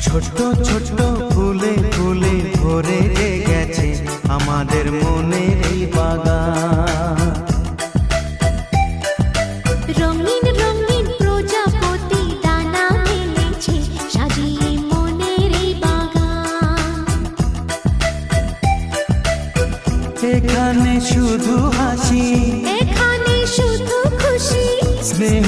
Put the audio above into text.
ছোট্ট ছোট্ট ফুলে ফুলে ভরে গেছে আমাদের মনের এই বাগান। রঙিন রঙিন প্রজাপতি দানা মেলেছে সাজিয়ে মনের এই বাগান। এখানে শুধু হাসি, এখানে শুধু খুশি, স্নেহ